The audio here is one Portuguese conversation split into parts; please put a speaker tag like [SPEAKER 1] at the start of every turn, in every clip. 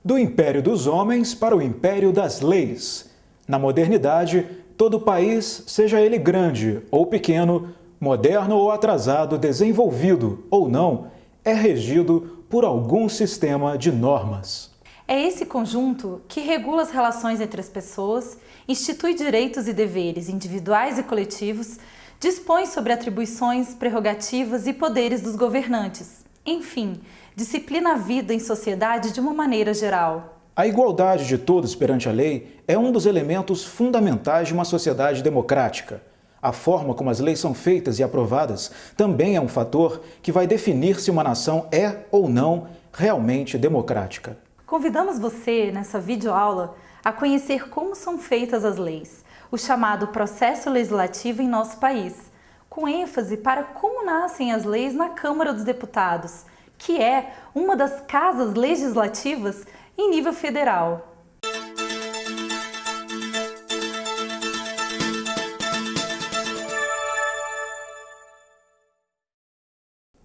[SPEAKER 1] Do império dos homens para o império das leis. Na modernidade, todo país, seja ele grande ou pequeno, moderno ou atrasado, desenvolvido ou não, é regido por algum sistema de normas.
[SPEAKER 2] É esse conjunto que regula as relações entre as pessoas, institui direitos e deveres individuais e coletivos, dispõe sobre atribuições, prerrogativas e poderes dos governantes. Enfim, disciplina a vida em sociedade de uma maneira geral.
[SPEAKER 1] A igualdade de todos perante a lei é um dos elementos fundamentais de uma sociedade democrática. A forma como as leis são feitas e aprovadas também é um fator que vai definir se uma nação é ou não realmente democrática.
[SPEAKER 2] Convidamos você, nessa videoaula, a conhecer como são feitas as leis, o chamado processo legislativo em nosso país, com ênfase para como nascem as leis na Câmara dos Deputados, que é uma das casas legislativas em nível federal.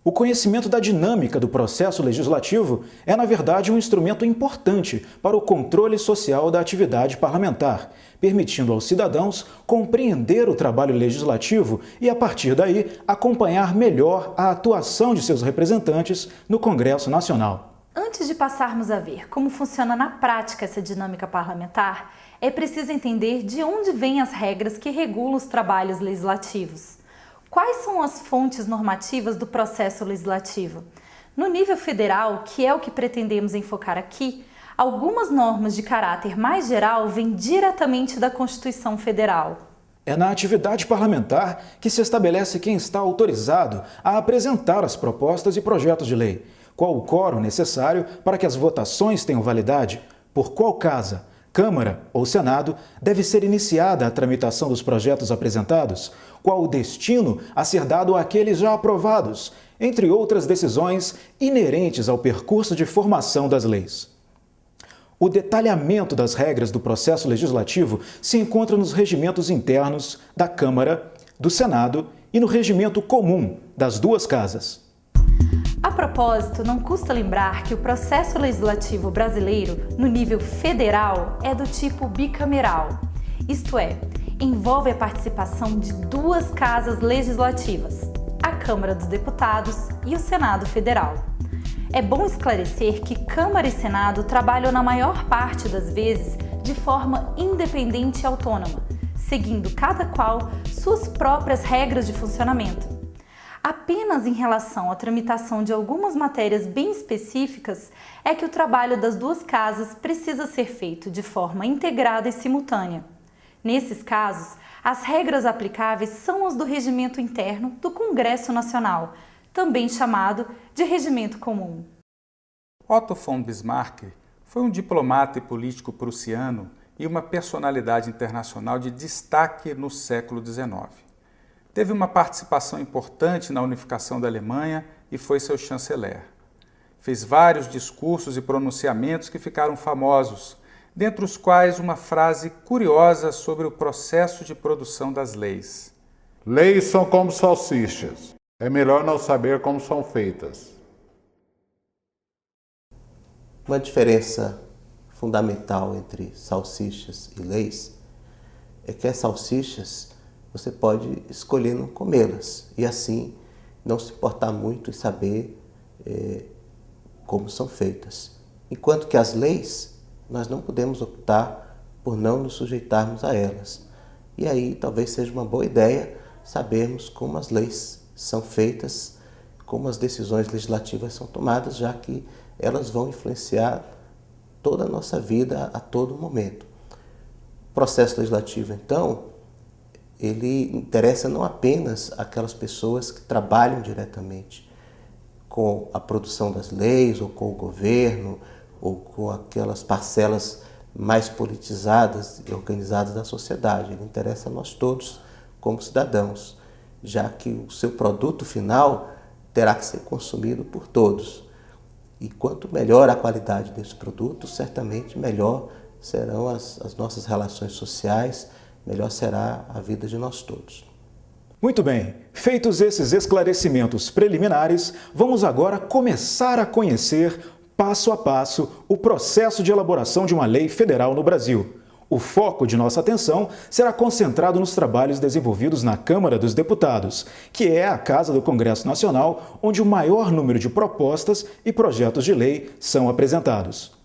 [SPEAKER 1] O conhecimento da dinâmica do processo legislativo é, na verdade, um instrumento importante para o controle social da atividade parlamentar, permitindo aos cidadãos compreender o trabalho legislativo e, a partir daí, acompanhar melhor a atuação de seus representantes no Congresso Nacional.
[SPEAKER 2] Antes de passarmos a ver como funciona na prática essa dinâmica parlamentar, é preciso entender de onde vêm as regras que regulam os trabalhos legislativos. Quais são as fontes normativas do processo legislativo? No nível federal, que é o que pretendemos enfocar aqui, algumas normas de caráter mais geral vêm diretamente da Constituição Federal.
[SPEAKER 1] É na atividade parlamentar que se estabelece quem está autorizado a apresentar as propostas e projetos de lei, qual o quórum necessário para que as votações tenham validade, por qual casa, Câmara ou Senado deve ser iniciada a tramitação dos projetos apresentados, qual o destino a ser dado àqueles já aprovados, entre outras decisões inerentes ao percurso de formação das leis. O detalhamento das regras do processo legislativo se encontra nos regimentos internos da Câmara, do Senado e no regimento comum das duas casas.
[SPEAKER 2] A propósito, não custa lembrar que o processo legislativo brasileiro, no nível federal, é do tipo bicameral, isto é, envolve a participação de duas casas legislativas, a Câmara dos Deputados e o Senado Federal. É bom esclarecer que Câmara e Senado trabalham na maior parte das vezes de forma independente e autônoma, seguindo cada qual suas próprias regras de funcionamento. Apenas em relação à tramitação de algumas matérias bem específicas é que o trabalho das duas casas precisa ser feito de forma integrada e simultânea. Nesses casos, as regras aplicáveis são as do regimento interno do Congresso Nacional, também chamado de regimento comum.
[SPEAKER 3] Otto von Bismarck foi um diplomata e político prussiano e uma personalidade internacional de destaque no século XIX. Teve uma participação importante na unificação da Alemanha e foi seu chanceler. Fez vários discursos e pronunciamentos que ficaram famosos, dentre os quais uma frase curiosa sobre o processo de produção das leis.
[SPEAKER 4] Leis são como salsichas. É melhor não saber como são feitas.
[SPEAKER 5] Uma diferença fundamental entre salsichas e leis é que as salsichas você pode escolher não comê-las e assim não se importar muito em saber como são feitas. Enquanto que as leis, nós não podemos optar por não nos sujeitarmos a elas. E aí talvez seja uma boa ideia sabermos como as leis são feitas, como as decisões legislativas são tomadas, já que elas vão influenciar toda a nossa vida a todo momento. O processo legislativo, então, ele interessa não apenas aquelas pessoas que trabalham diretamente com a produção das leis, ou com o governo, ou com aquelas parcelas mais politizadas e organizadas da sociedade. Ele interessa a nós todos como cidadãos, já que o seu produto final terá que ser consumido por todos. E quanto melhor a qualidade desse produto, certamente melhor serão as nossas relações sociais, melhor será a vida de nós todos.
[SPEAKER 1] Muito bem, feitos esses esclarecimentos preliminares, vamos agora começar a conhecer passo a passo, o processo de elaboração de uma lei federal no Brasil. O foco de nossa atenção será concentrado nos trabalhos desenvolvidos na Câmara dos Deputados, que é a casa do Congresso Nacional onde o maior número de propostas e projetos de lei são apresentados.